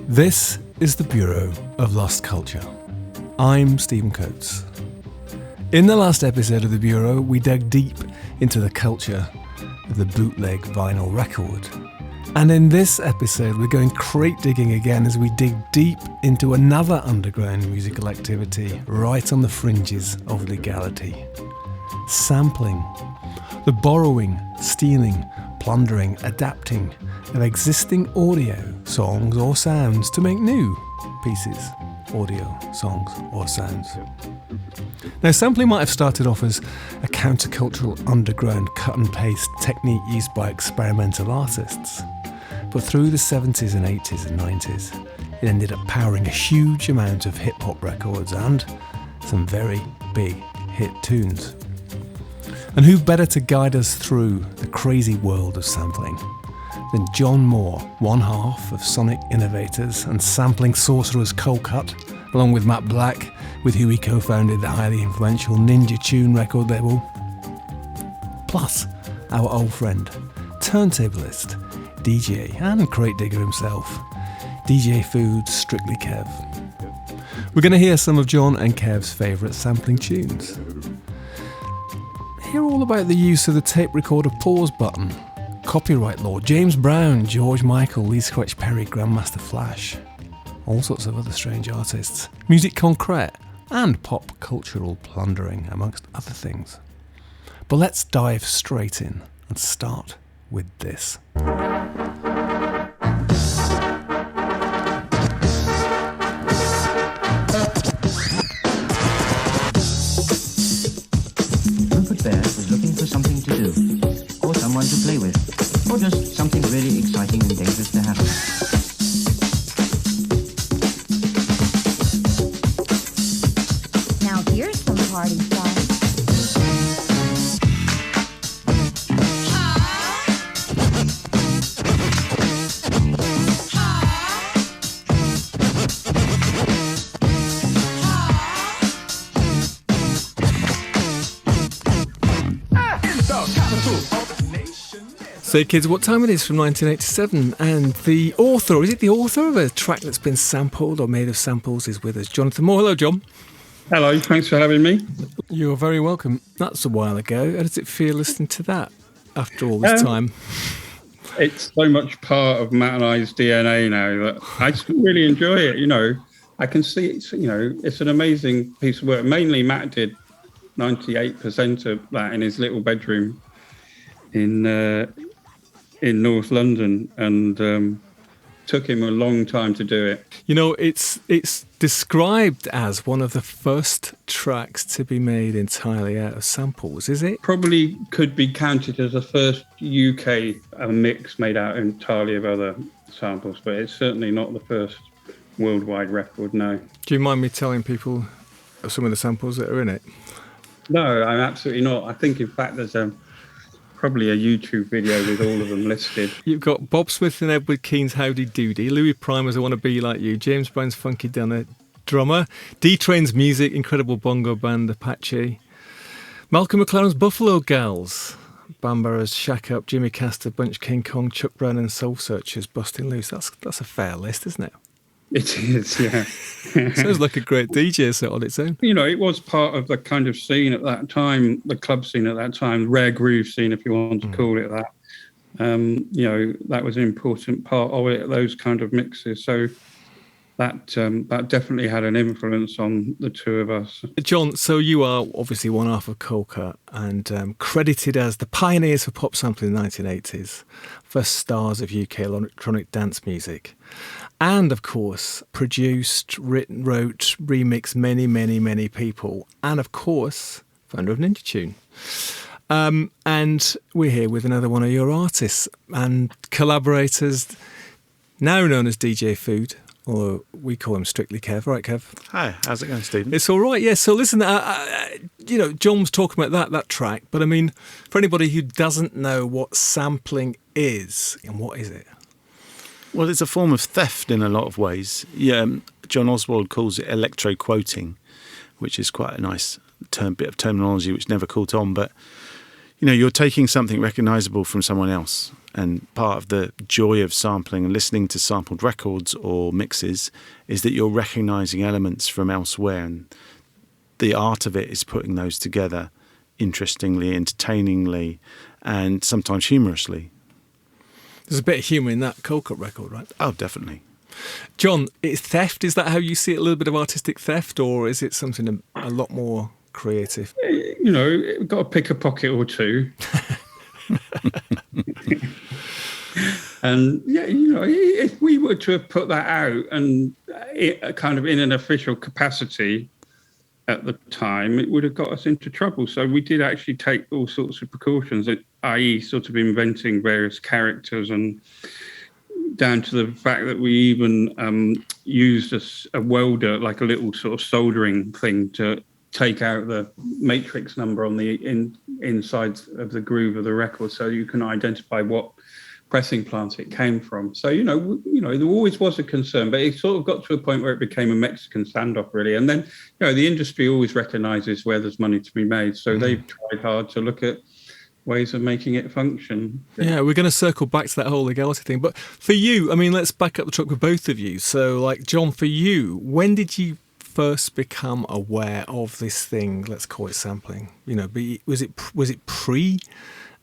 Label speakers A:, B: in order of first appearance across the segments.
A: This is the Bureau of Lost Culture. I'm Stephen Coates. In the last episode of the Bureau, we dug deep into the culture of the bootleg vinyl record. And in this episode, we're going crate digging again as we dig deep into another underground musical activity right on the fringes of legality. Sampling. The borrowing, stealing, plundering, adapting of existing audio, songs or sounds to make new pieces, audio, songs or sounds. Now, sampling might have started off as a countercultural underground cut and paste technique used by experimental artists. But through the 70s and 80s and 90s, it ended up powering a huge amount of hip-hop records and some very big hit tunes. And who better to guide us through the crazy world of sampling than Jon More, one half of Sonic Innovators and sampling sorcerers Coldcut, along with Matt Black, with who he co-founded the highly influential Ninja Tune record label. Plus, our old friend, turntablist, DJ and crate digger himself, DJ Food's Strictly Kev. We're going to hear some of Jon and Kev's favourite sampling tunes. Hear all about the use of the tape recorder pause button, copyright law, James Brown, George Michael, Lee Scratch Perry, Grandmaster Flash, all sorts of other strange artists, musique concrète, and pop cultural plundering, amongst other things. But let's dive straight in and start with this.
B: Rupert Bear was looking for something to do, or someone to play with, or just something really exciting and dangerous to happen.
C: Now here's some party fun.
A: So kids, what time it is from 1987, and the author, or is it the author of a track that's been sampled or made of samples, is with us. Jonathan More. Hello, John.
D: Hello, thanks for having me.
A: You're very welcome. That's a while ago. How does it feel listening to that after all this time?
D: It's so much part of Matt and I's DNA now that I still really enjoy it. You know, I can see it's, you know, it's an amazing piece of work. Mainly Matt did 98% of that in his little bedroom in North London, and took him a long time to do it.
A: You know, it's described as one of the first tracks to be made entirely out of samples, is it?
D: Probably could be counted as the first UK mix made out entirely of other samples, but it's certainly not the first worldwide record, no.
A: Do you mind me telling people of some of the samples that are in it?
D: No, I'm absolutely not. I think, in fact, there's probably a YouTube video with all of them listed.
A: You've got Bob Smith and Edward Keen's Howdy Doody, Louis Primer's I Want to Be Like You, James Brown's Funky Dunner, drummer, D-Train's Music, Incredible Bongo Band, Apache, Malcolm McLaren's Buffalo Gals, Bambara's Shack Up, Jimmy Castor, Bunch King Kong, Chuck Brown and Soul Searchers, Busting Loose. That's a fair list, isn't it?
D: It is, yeah.
A: Sounds like a great DJ set on its own.
D: You know, it was part of the kind of scene at that time, the club scene at that time, rare groove scene, if you want to call it that. You know, that was an important part of it, those kind of mixes. So that definitely had an influence on the two of us.
A: John, so you are obviously one half of Coldcut and credited as the pioneers for pop sampling in the 1980s, first stars of UK electronic dance music. And, of course, produced, written, wrote, remixed many people. And, of course, founder of Ninja Tune. And we're here with another one of your artists and collaborators, now known as DJ Food, or we call him Strictly Kev. Right, Kev?
E: Hi, how's it going, Stephen?
A: It's all right, yeah. So listen, you know, John was talking about that track, but I mean, for anybody who doesn't know what sampling is, and what is it?
E: Well, it's a form of theft in a lot of ways. Yeah, John Oswald calls it electro-quoting, which is quite a nice bit of terminology which never caught on. But, you know, you're taking something recognisable from someone else And part of the joy of sampling and listening to sampled records or mixes is that you're recognising elements from elsewhere, and the art of it is putting those together interestingly, entertainingly, and sometimes humorously.
A: There's a bit of humour in that Coldcut record, right?
E: Oh, definitely.
A: Jon, it's theft. Is that how you see it? A little bit of artistic theft, or is it something a lot more creative?
D: You know, we've got to pick a pocket or two. And yeah, you know, if we were to have put that out and it kind of in an official capacity at the time, it would have got us into trouble. So we did actually take all sorts of precautions, i.e. sort of inventing various characters, and down to the fact that we even used a welder, like a little sort of soldering thing, to take out the matrix number on the inside of the groove of the record, so you can identify what pressing plant it came from. So, you know, there always was a concern, but it sort of got to a point where it became a Mexican standoff, really. And then, you know, the industry always recognises where there's money to be made. So they've tried hard to look at ways of making it function.
A: Yeah, we're going to circle back to that whole legality thing. But for you, I mean, let's back up the truck with both of you. So, like, Jon, for you, when did you first become aware of this thing? Let's call it sampling. You know, was it pre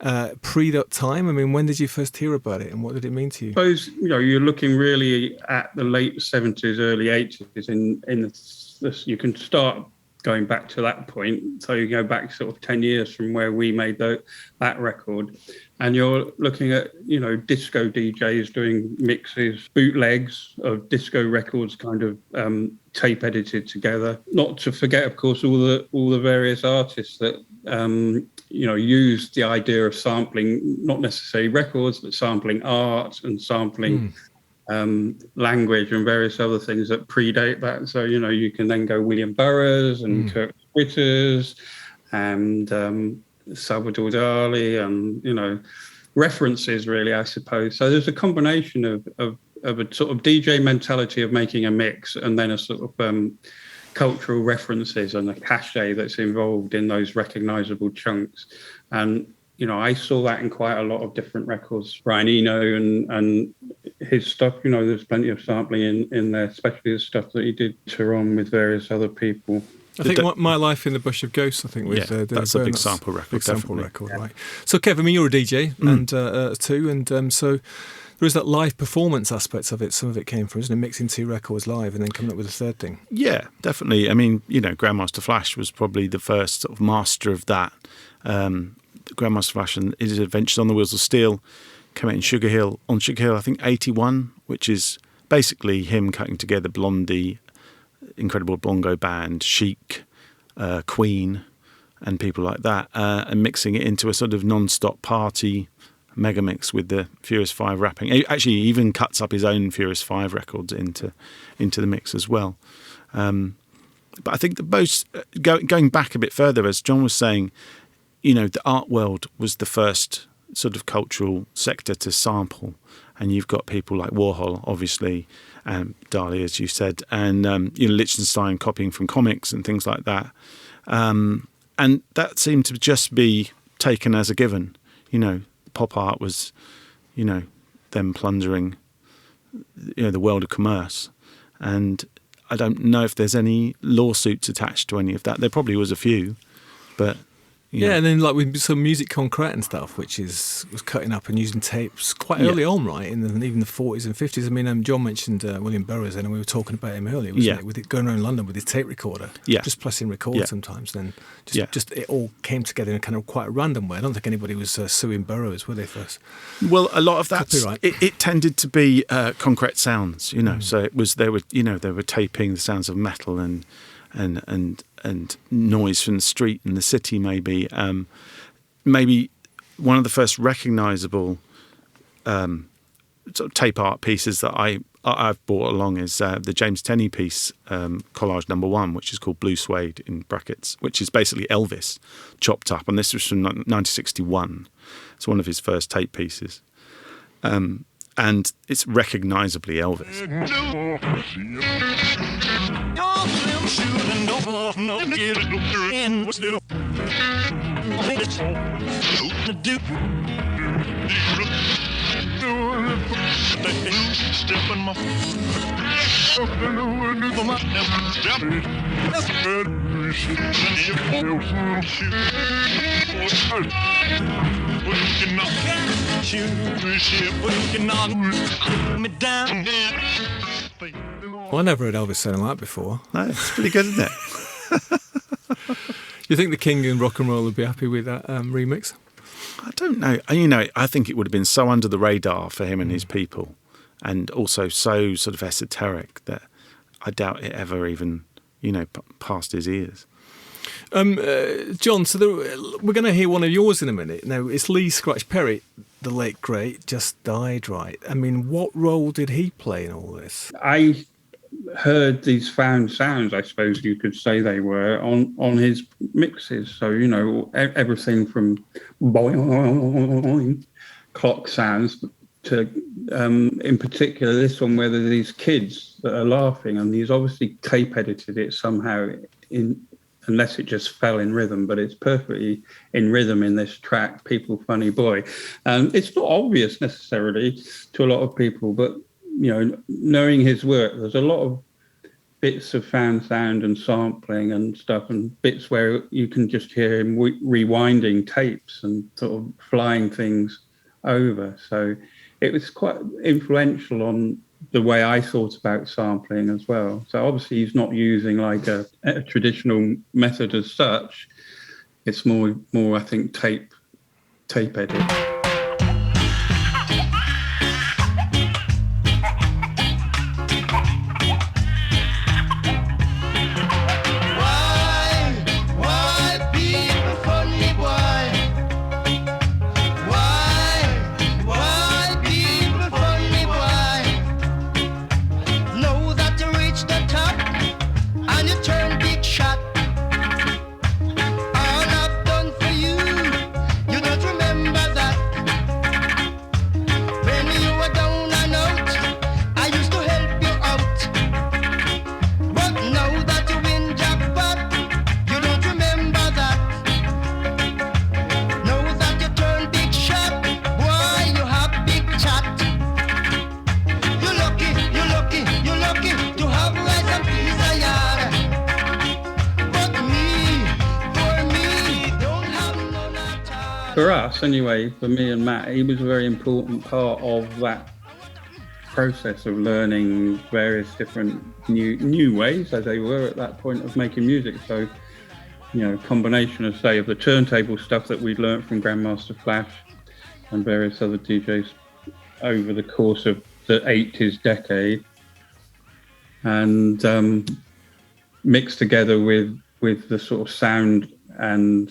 A: that time? I mean, when did you first hear about it, and what did it mean to you?
D: I suppose, you know, you're looking really at the late 70s, early 80s. In this, you can start going back to that point. So you go back sort of 10 years from where we made that record, and you're looking at, you know, disco DJs doing mixes, bootlegs of disco records, kind of tape edited together. Not to forget, of course, all the various artists that you know, used the idea of sampling, not necessarily records, but sampling art and sampling language and various other things that predate that. So, you know, you can then go William Burroughs and Kurt Schwitters and Salvador Dali, and, you know, references, really, I suppose. So there's a combination of a sort of DJ mentality of making a mix, and then a sort of cultural references and the cachet that's involved in those recognizable chunks. And, you know, I saw that in quite a lot of different records. Brian Eno and his stuff, you know, there's plenty of sampling in there, especially the stuff that he did tour on with various other people.
A: I think My Life in the Bush of Ghosts, I think, was
E: that's a big sample record.
A: Big sample record, right. So, Kev, I mean, you're a DJ and too, and so there is that live performance aspect of it. Some of it came from, isn't it, mixing two records live and then coming up with a third thing? Yeah,
E: definitely. I mean, you know, Grandmaster Flash was probably the first sort of master of that. Grandmaster Flash and his Adventures on the Wheels of Steel came out in Sugar Hill, I think 81, which is basically him cutting together Blondie, Incredible Bongo Band, Chic, Queen, and people like that, and mixing it into a sort of non-stop party mega mix with the Furious 5 rapping. Actually, he even cuts up his own Furious 5 records into the mix as well. But I think the most going back a bit further, as Jon was saying, you know, the art world was the first sort of cultural sector to sample, and you've got people like Warhol, obviously, Dali, as you said, and you know, Lichtenstein copying from comics and things like that, and that seemed to just be taken as a given. You know, pop art was, you know, them plundering, you know, the world of commerce, and I don't know if there's any lawsuits attached to any of that. There probably was a few, but.
A: Yeah, and then like with some musique concrète and stuff, which was cutting up and using tapes quite early on, right? In even the 40s and 50s. I mean, Jon mentioned William Burroughs, and we were talking about him earlier, wasn't it? With it going around London with his tape recorder, just pressing record sometimes. Then just it all came together in a kind of quite a random way. I don't think anybody was suing Burroughs, were they, first?
E: Well, a lot of that it tended to be concrete sounds, you know. So it was they were taping the sounds of metal and noise from the street in the city, maybe. Maybe one of the first recognisable sort of tape art pieces that I've brought along is the James Tenney piece, collage number 1, which is called Blue Suede in brackets, which is basically Elvis chopped up, and this was from 1961. It's one of his first tape pieces. And it's recognisably Elvis.
A: Well, I never heard Elvis sound like that before.
E: No, it's pretty good, isn't it?
A: You think the King and Rock and Roll would be happy with that remix?
E: I don't know. You know, I think it would have been so under the radar for him and his people, and also so sort of esoteric that I doubt it ever even, passed his ears.
A: John, so we're going to hear one of yours in a minute. Now, it's Lee Scratch Perry, the late great, just died, right? I mean, what role did he play in all this?
D: I heard these found sounds, I suppose you could say they were, on his mixes. So, everything from boing, clock sounds to, in particular, this one where there's these kids that are laughing, and he's obviously tape edited it somehow unless it just fell in rhythm, but it's perfectly in rhythm in this track, People Funny Boy. It's not obvious necessarily to a lot of people, but, knowing his work, there's a lot of bits of found sound and sampling and stuff, and bits where you can just hear him rewinding tapes and sort of flying things over. So it was quite influential on the way I thought about sampling as well. So obviously he's not using like a traditional method as such. It's more I think tape edit. For us, anyway, for me and Matt, he was a very important part of that process of learning various different new ways, as they were at that point, of making music. So, combination of, say, of the turntable stuff that we'd learned from Grandmaster Flash and various other DJs over the course of the 80s decade, and mixed together with the sort of sound and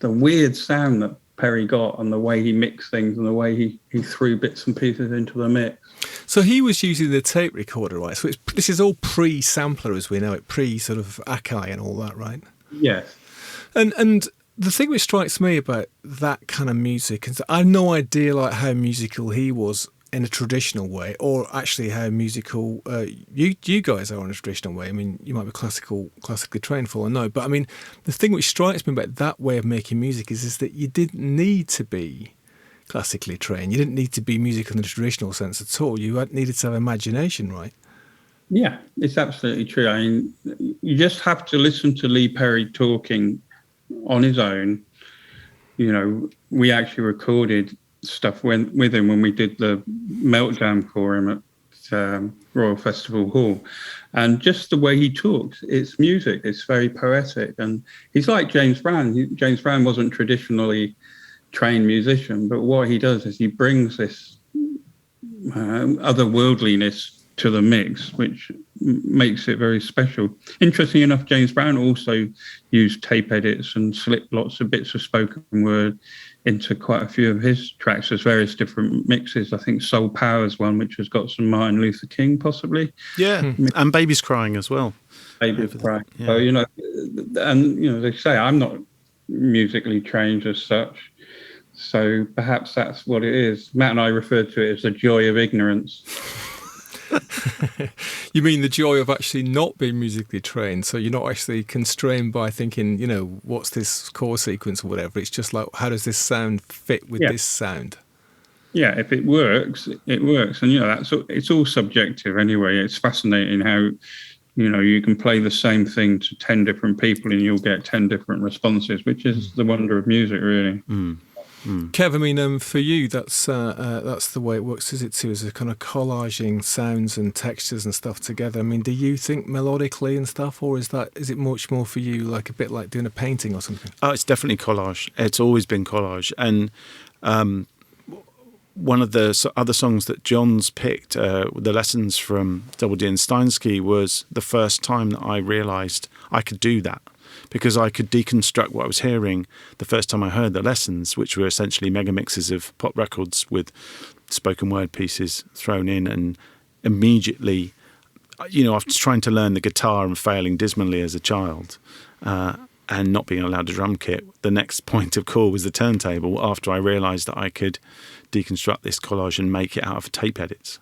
D: the weird sound that Perry got, and the way he mixed things and the way he threw bits and pieces into the mix.
A: So he was using the tape recorder, right? So this is all pre-sampler as we know it, pre-sort of Akai and all that, right?
D: Yes.
A: And the thing which strikes me about that kind of music is that I have no idea like how musical he was in a traditional way, or actually how musical you guys are in a traditional way. I mean, you might be classically trained for all I know, but I mean, the thing which strikes me about that way of making music is that you didn't need to be classically trained. You didn't need to be musical in the traditional sense at all. You needed to have imagination, right?
D: Yeah, it's absolutely true. I mean, you just have to listen to Lee Perry talking on his own. We actually recorded stuff with him when we did the Meltdown for him at Royal Festival Hall, and just the way he talks, it's music, it's very poetic, and he's like James Brown. James Brown wasn't traditionally trained musician, but what he does is he brings this otherworldliness to the mix, which makes it very special. Interesting enough, James Brown also used tape edits and slipped lots of bits of spoken word into quite a few of his tracks. There's various different mixes. I think Soul Power's one, which has got some Martin Luther King, possibly.
E: Yeah, and Baby's Crying as well.
D: Baby's Crying.
E: Yeah.
D: So, and, they say I'm not musically trained as such, so perhaps that's what it is. Matt and I referred to it as the joy of ignorance.
A: You mean the joy of actually not being musically trained, so you're not actually constrained by thinking, what's this chord sequence or whatever. It's just like, how does this sound fit with this sound?
D: Yeah, if it works, it works. And, it's all subjective anyway. It's fascinating how, you can play the same thing to 10 different people and you'll get 10 different responses, which is the wonder of music, really.
A: Kev, I mean, for you, that's the way it works, is it too? Is a kind of collaging sounds and textures and stuff together. I mean, do you think melodically and stuff, or is it much more for you like a bit like doing a painting or something?
E: Oh, it's definitely collage. It's always been collage. And one of the other songs that Jon's picked, the lessons from Double D and Steinsky, was the first time that I realised I could do that, because I could deconstruct what I was hearing the first time I heard the lessons, which were essentially mega mixes of pop records with spoken word pieces thrown in. And immediately, after trying to learn the guitar and failing dismally as a child, and not being allowed a drum kit, the next point of call was the turntable, after I realised that I could deconstruct this collage and make it out of tape edits.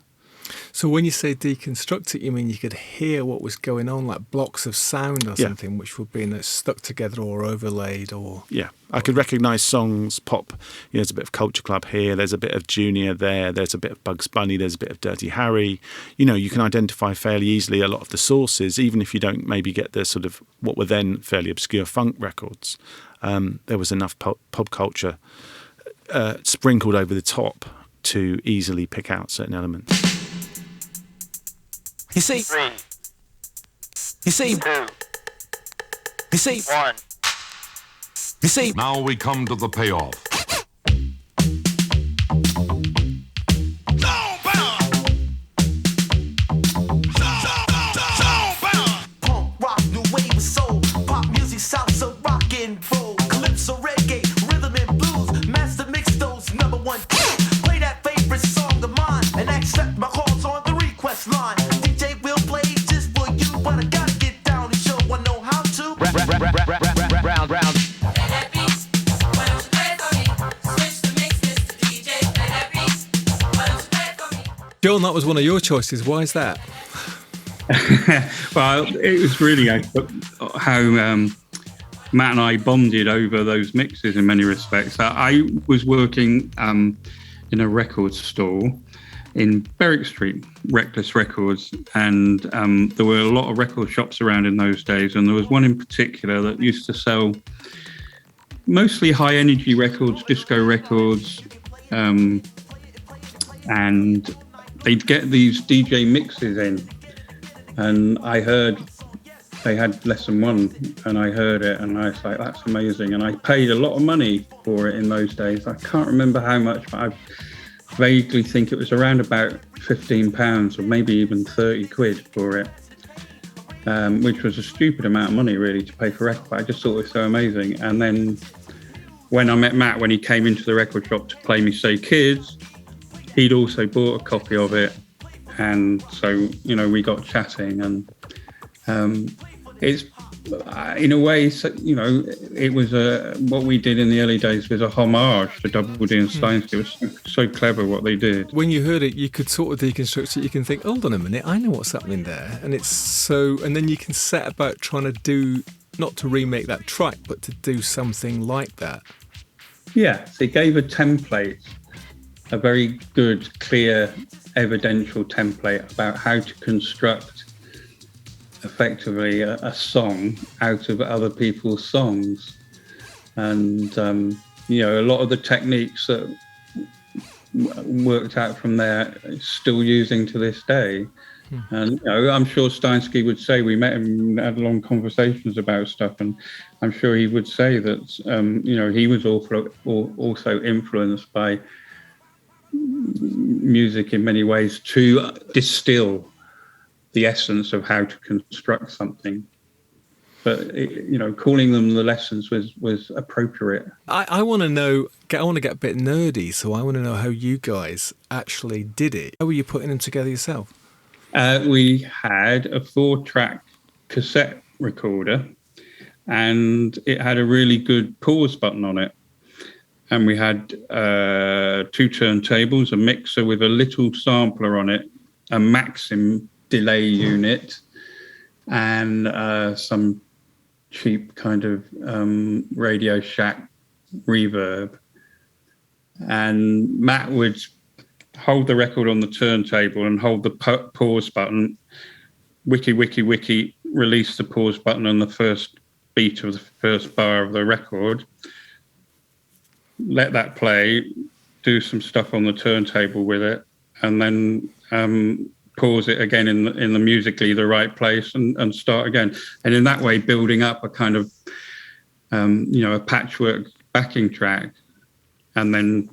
A: So when you say deconstruct it, you mean you could hear what was going on, like blocks of sound or something, which would be stuck together or overlaid, or...
E: Yeah, I could recognise songs, pop. There's a bit of Culture Club here, there's a bit of Junior there, there's a bit of Bugs Bunny, there's a bit of Dirty Harry. You can identify fairly easily a lot of the sources, even if you don't maybe get the sort of what were then fairly obscure funk records. There was enough pop culture sprinkled over the top to easily pick out certain elements.
C: You see,
F: 3,
C: you see,
F: 2,
C: you see,
F: 1.
C: you see.
G: Now we come to the payoff.
C: Punk, rock, new wave of soul, pop music, salsa, rock and roll, calypso, reggae, rhythm and blues, master mix those #1 hits. Play that favorite song of mine and accept my calls on the request line. DJ will play just for you, but I gotta get down and show I know how to. Round.
H: Play that beat, why don't you play it for me? Switch the mix, Mr. DJ. Play that beat, why don't you play it for me?
A: John, that was one of your choices. Why is that?
D: Well, it was really how Matt and I bonded over those mixes in many respects. I was working in a record store in Berwick Street, Reckless Records, and there were a lot of record shops around in those days, and there was one in particular that used to sell mostly high energy records, disco records, and they'd get these DJ mixes in, and I heard they had lesson 1, and I heard it, and I was like, that's amazing. And I paid a lot of money for it in those days. I can't remember how much, but I vaguely think it was around about £15 or maybe even 30 quid for it, which was a stupid amount of money really to pay for a record. But I just thought it was so amazing. And then when I met Matt, when he came into the record shop to play me Say Kids, he'd also bought a copy of it. And so, we got chatting, and it's in a way, it was what we did in the early days was a homage to Double D and Steinsky. It was so clever what they did.
A: When you heard it, you could sort of deconstruct it. You can think, hold on a minute, I know what's happening there. And and then you can set about trying to not to remake that track, but to do something like that.
D: Yeah, so it gave a template, a very good, clear, evidential template about how to construct effectively a song out of other people's songs. And a lot of the techniques that worked out from there still using to this day. And I'm sure Steinsky would say, we met him and had long conversations about stuff, and I'm sure he would say that he was also influenced by music in many ways to distill the essence of how to construct something. But calling them the lessons was appropriate.
A: I want to know. I want to get a bit nerdy, so I want to know how you guys actually did it. How were you putting them together yourself?
D: We had a 4-track cassette recorder, and it had a really good pause button on it. And we had 2 turntables, a mixer with a little sampler on it, a Maxim delay unit, and some cheap kind of Radio Shack reverb. And Matt would hold the record on the turntable and hold the pause button, wiki, release the pause button on the first beat of the first bar of the record, let that play, do some stuff on the turntable with it, and then pause it again in the musically the right place and start again. And in that way, building up a kind of, a patchwork backing track, and then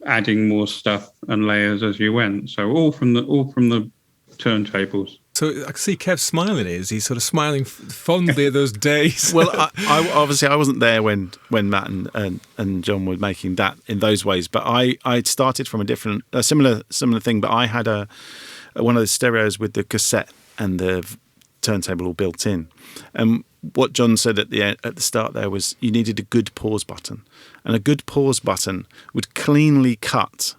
D: adding more stuff and layers as you went. So all from the turntables.
A: So I can see Kev smiling. He's sort of smiling fondly at those days.
E: Well, I obviously I wasn't there when Matt and Jon were making that in those ways, but I started from a similar thing. But I had one of the stereos with the cassette and the turntable all built in. And what Jon said at the start there was you needed a good pause button, and a good pause button would cleanly cut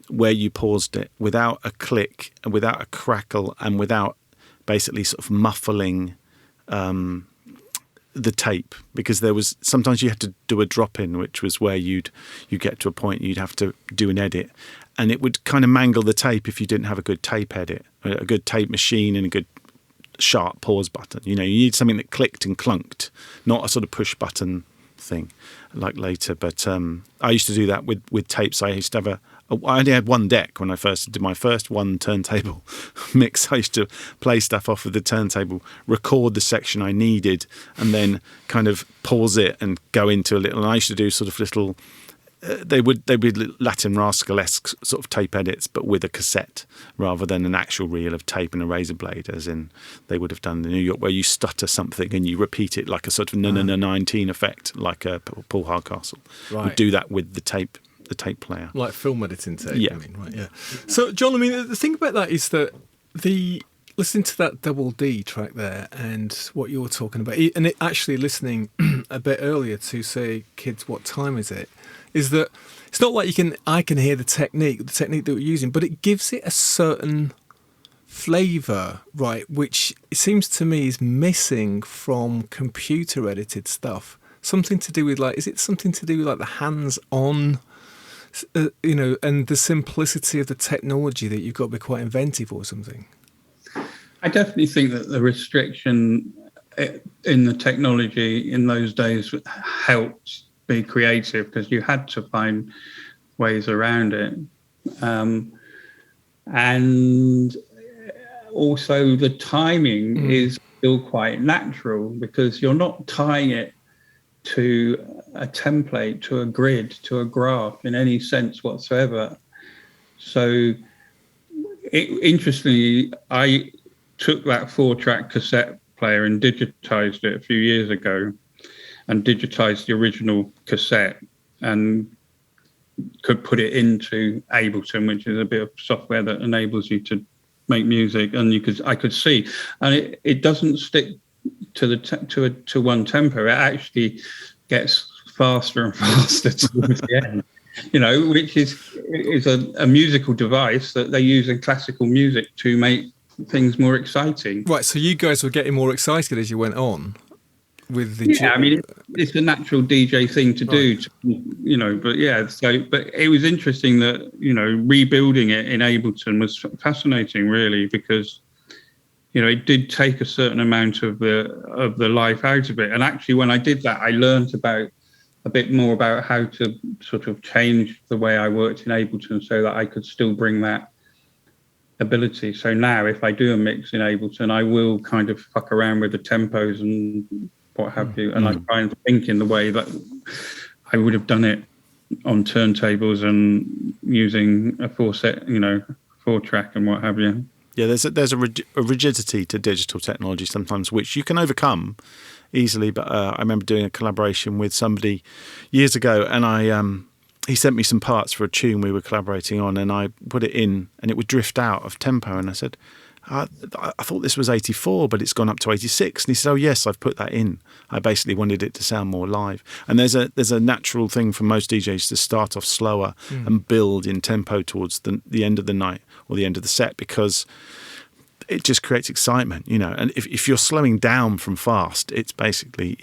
E: where you paused it without a click and without a crackle and without basically sort of muffling the tape, because there was sometimes you had to do a drop in, which was where you get to a point you'd have to do an edit, and it would kind of mangle the tape if you didn't have a good tape edit, a good tape machine and a good sharp pause button. You need something that clicked and clunked, not a sort of push button thing like later. But I used to do that with tapes. I used to have I only had one deck when I first did my first one turntable mix. I used to play stuff off of the turntable, record the section I needed, and then kind of pause it and go into a little. And I used to do sort of little. They would be Latin Rascal-esque sort of tape edits, but with a cassette rather than an actual reel of tape and a razor blade, as in they would have done in New York, where you stutter something and you repeat it like a sort of 19 effect, like a Paul Hardcastle.
A: Right.
E: Would do that with the tape player,
A: like film editing tape.
E: Yeah.
A: I mean, right, yeah. So, Jon, I mean, the thing about that is that listening to that double D track there and what you're talking about, and it actually listening a bit earlier to say, kids, what time is it? Is that it's not like I can hear the technique that we're using, but it gives it a certain flavour, right, which it seems to me is missing from computer edited stuff. Something to do with is it something to do with the hands-on, and the simplicity of the technology that you've got to be quite inventive or something?
D: I definitely think that the restriction in the technology in those days helped be creative, because you had to find ways around it, and also the timing is still quite natural, because you're not tying it to a template, to a grid, to a graph in any sense whatsoever. So interestingly, I took that 4-track cassette player and digitized it a few years ago, and digitized the original cassette and could put it into Ableton, which is a bit of software that enables you to make music. And I could see, and it doesn't stick to one tempo. It actually gets faster and faster towards the end. Which is a musical device that they use in classical music to make things more exciting.
A: Right. So you guys were getting more excited as you went on. With the
D: I mean, it's a natural DJ thing to do, but yeah. But it was interesting that rebuilding it in Ableton was fascinating, really, because it did take a certain amount of the life out of it. And actually, when I did that, I learned a bit more about how to sort of change the way I worked in Ableton so that I could still bring that ability. So now, if I do a mix in Ableton, I will kind of fuck around with the tempos and what have you, and I try and think in the way that I would have done it on turntables and using a 4-track and what have you.
E: Yeah, there's a rigidity to digital technology sometimes, which you can overcome easily. But I remember doing a collaboration with somebody years ago, and he sent me some parts for a tune we were collaborating on, and I put it in, and it would drift out of tempo, and I said, I thought this was 84, but it's gone up to 86. And he said, oh, yes, I've put that in. I basically wanted it to sound more live. And there's a natural thing for most DJs to start off slower and build in tempo towards the end of the night or the end of the set, because it just creates excitement, And if you're slowing down from fast, it's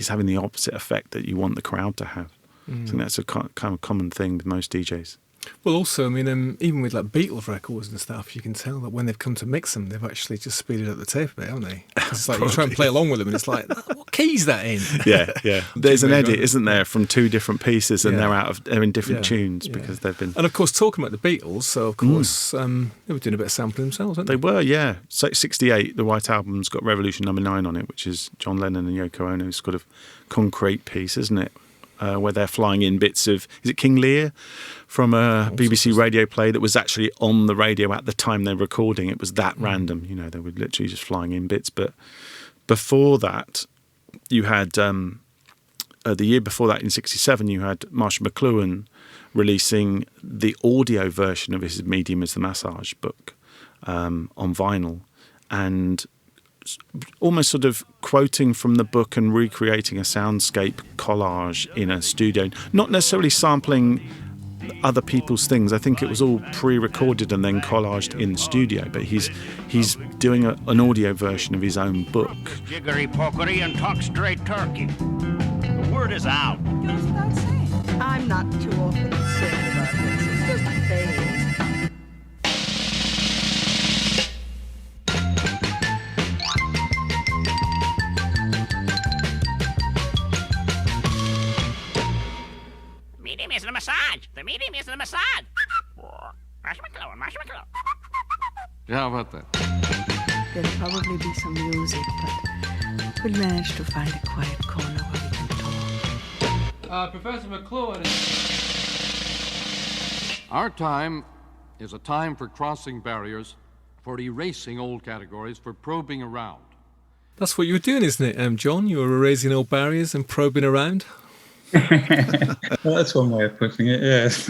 E: having the opposite effect that you want the crowd to have. I think that's a kind of common thing with most DJs.
A: Well, also, I mean, even with like Beatles records and stuff, you can tell that when they've come to mix them, they've actually just speeded up the tape a bit, haven't they? 'Cause it's like you try and play along with them, and it's like, what key's that in?
E: Yeah. There's an
A: Jimmy
E: edit,
A: Rogers.
E: isn't there, from two different pieces, and
A: Yeah.
E: they're in different
A: Yeah,
E: tunes
A: yeah.
E: because they've been.
A: And of course, talking about the Beatles, so of course they were doing a bit of sampling themselves, weren't
E: They
A: they?
E: were, yeah. So 68, the White Album's got Revolution No. 9 on it, which is John Lennon and Yoko Ono's sort of concrete piece, isn't it? Where they're flying in bits of, is it King Lear? From a BBC radio play that was actually on the radio at the time they're recording. It was that random, you know, they were literally just flying in bits. But before that, you had, the year before that in 67, you had Marshall McLuhan releasing the audio version of his Medium is the Massage book on vinyl, and almost sort of quoting from the book and recreating a soundscape collage in a studio, not necessarily sampling other people's things. I think it was all pre-recorded and then collaged in the studio, but he's doing an audio version of his own book.
F: Jiggery pokery and talk straight turkey. The word is out.
G: Goes without saying. I'm not too awfully concerned about this. It's just a phase.
F: Medium is the massage. The medium is the massage. Marshmallow.
I: Yeah, how about that?
G: There'll probably be some music, but we'll manage to find a quiet corner where we can talk.
J: Professor McLuhan.
I: Our time is a time for crossing barriers, for erasing old categories, for probing around.
A: That's what you were doing, isn't it, John? You were erasing old barriers and probing around.
D: Well, that's one way of putting it, yes.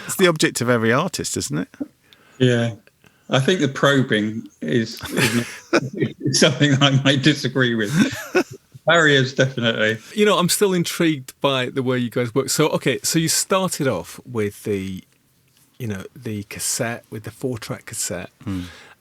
E: It's the object of every artist, isn't it?
D: Yeah. I think the probing is something I might disagree with. Barriers, definitely.
A: You know, I'm still intrigued by the way you guys work. So, okay, so you started off with the cassette, with the 4-track cassette.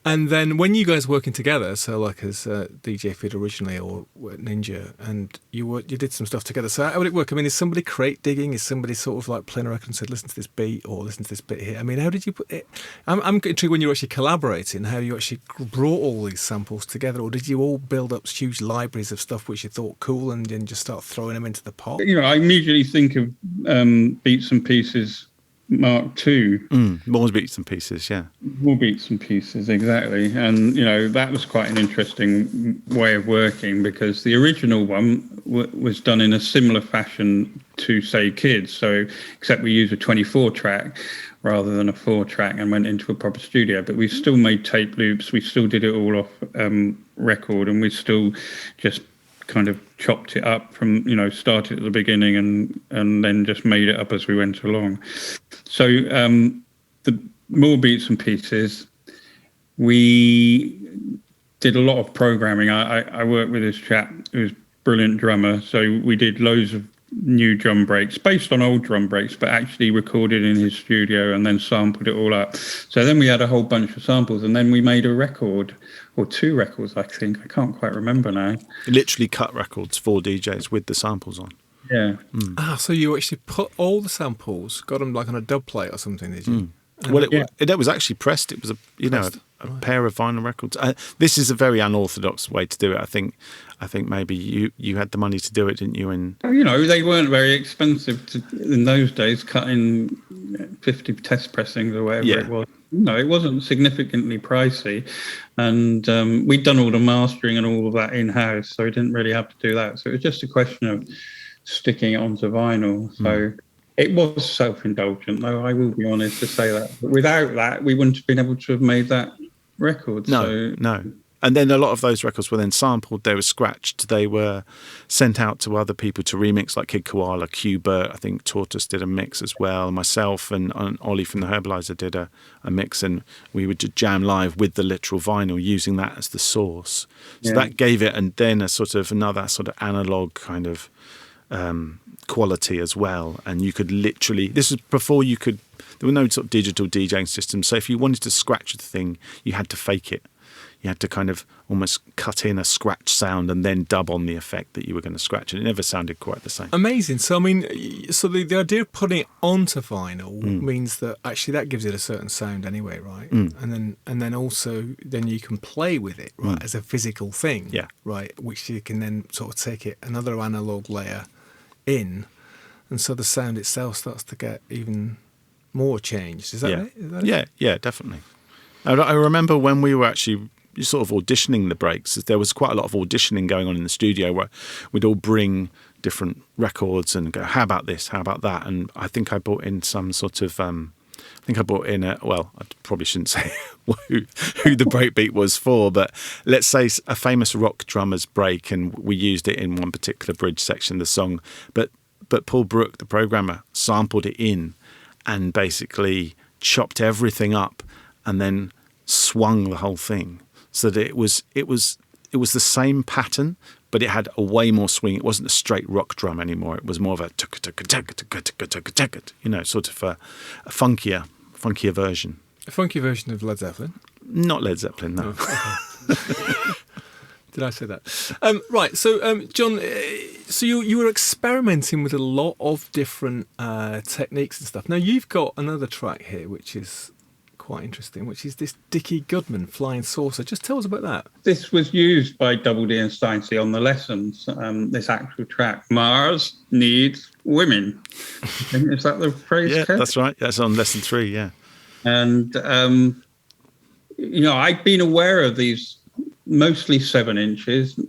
A: And then when you guys working together, so like as DJ Fit originally or Ninja, and you did some stuff together. So how would it work? I mean, is somebody crate digging? Is somebody sort of like playing a record and said, listen to this beat or listen to this bit here? I mean, how did you put it? I'm intrigued when you're actually collaborating, how you actually brought all these samples together, or did you all build up huge libraries of stuff which you thought cool and then just start throwing them into the pot?
D: You know, I immediately think of Beats and Pieces Mark II.
E: More Beats and Pieces, yeah.
D: More Beats and Pieces, exactly. And, you know, that was quite an interesting way of working because the original one was done in a similar fashion to, say, Kids. So, except we used a 24-track rather than a 4-track and went into a proper studio. But we still made tape loops. We still did it all off record, and we still just kind of chopped it up from, you know, started at the beginning and then just made it up as we went along. So the More Beats and Pieces, we did a lot of programming. I worked with this chap who's a brilliant drummer, so we did loads of new drum breaks based on old drum breaks, but actually recorded in his studio and then sampled it all up. So then we had a whole bunch of samples, and then we made a record, or 2 records, I think. I can't quite remember now.
E: Literally cut records for DJs with the samples on.
D: Yeah.
A: So you actually put all the samples, got them like on a dub plate or something, did you?
E: Well, it was actually pressed. It was a pair of vinyl records. This is a very unorthodox way to do it. I think maybe you had the money to do it, didn't you? And
D: you know, they weren't very expensive in those days, cutting 50 test pressings or whatever it was. No, it wasn't significantly pricey, and we'd done all the mastering and all of that in-house, so we didn't really have to do that. So it was just a question of sticking it onto vinyl. So it was self-indulgent, though, I will be honest to say that. But without that, we wouldn't have been able to have made that record.
E: No. And then a lot of those records were then sampled, they were scratched, they were sent out to other people to remix, like Kid Koala, Q-Bert, I think Tortoise did a mix as well, myself and Ollie from the Herbalizer did a mix, and we would jam live with the literal vinyl using that as the source. So that gave it and then another sort of analog kind of quality as well. And you could literally, this is before there were no sort of digital DJing systems, so if you wanted to scratch the thing, you had to fake it. you had to kind of almost cut in a scratch sound and then dub on the effect that you were going to scratch, and it never sounded quite the same.
A: Amazing. So I mean, so the idea of putting it onto vinyl means that actually that gives it a certain sound anyway, right? And then also then you can play with it, right, as a physical thing, right, which you can then sort of take it another analog layer in, and so the sound itself starts to get even more changed. Is that right? Is that it?
E: Yeah, definitely. I remember when we were actually sort of auditioning the breaks, there was quite a lot of auditioning going on in the studio where we'd all bring different records and go, how about this, how about that? And I think I brought in some sort of, I probably shouldn't say who the breakbeat was for, but let's say a famous rock drummer's break, and we used it in one particular bridge section of the song. But Paul Brook, the programmer, sampled it in and basically chopped everything up and then swung the whole thing so that it was the same pattern, but it had a way more swing. It wasn't a straight rock drum anymore. It was more of a sort of a funkier version.
A: A funky version of Led Zeppelin?
E: Not Led Zeppelin, no.
A: Did I say that? Right, so Jon, so you were experimenting with a lot of different techniques and stuff. Now you've got another track here which is quite interesting, which is this Dickie Goodman Flying Saucer. Just tell us about that.
D: This was used by Double D and Steinsey on the lessons, this actual track, Mars Needs Women. Is that the phrase?
E: Yeah,
D: Kev?
E: That's right. That's on lesson 3, yeah.
D: And, I'd been aware of these mostly 7 inches,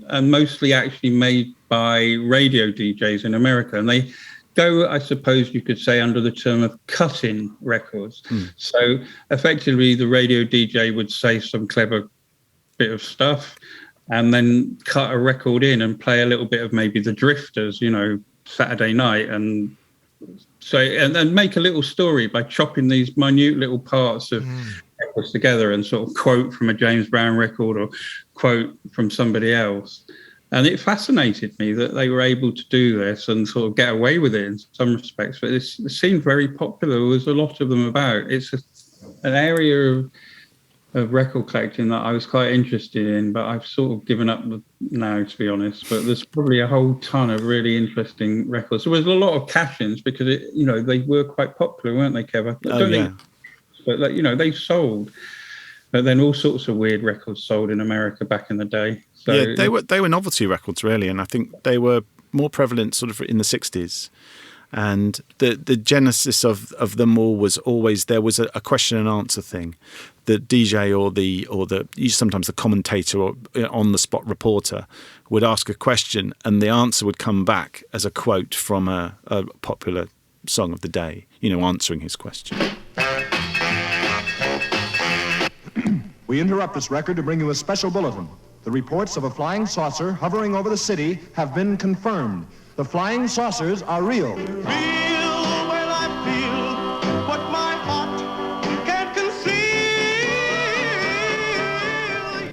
D: and mostly actually made by radio DJs in America. And they go, I suppose you could say, under the term of cut-in records. So effectively the radio DJ would say some clever bit of stuff and then cut a record in and play a little bit of maybe the Drifters, Saturday night, and then make a little story by chopping these minute little parts of records together and sort of quote from a James Brown record or quote from somebody else. And it fascinated me that they were able to do this and sort of get away with it in some respects. But it seemed very popular. There was a lot of them about. It's an area of record collecting that I was quite interested in, but I've sort of given up now, to be honest. But there's probably a whole ton of really interesting records. There was a lot of cash-ins because, they were quite popular, weren't they, Kev? I don't think, but, they sold. But then all sorts of weird records sold in America back in the day. So,
E: yeah, they were novelty records, really, and I think they were more prevalent sort of in the 60s. And the genesis of them all was always there was a question and answer thing. The DJ or sometimes the commentator or on the spot reporter would ask a question, and the answer would come back as a quote from a popular song of the day, answering his question.
J: We interrupt this record to bring you a special bulletin. The reports of a flying saucer hovering over the city have been confirmed. The flying saucers are real.
C: Feel when I feel what my heart can't conceal.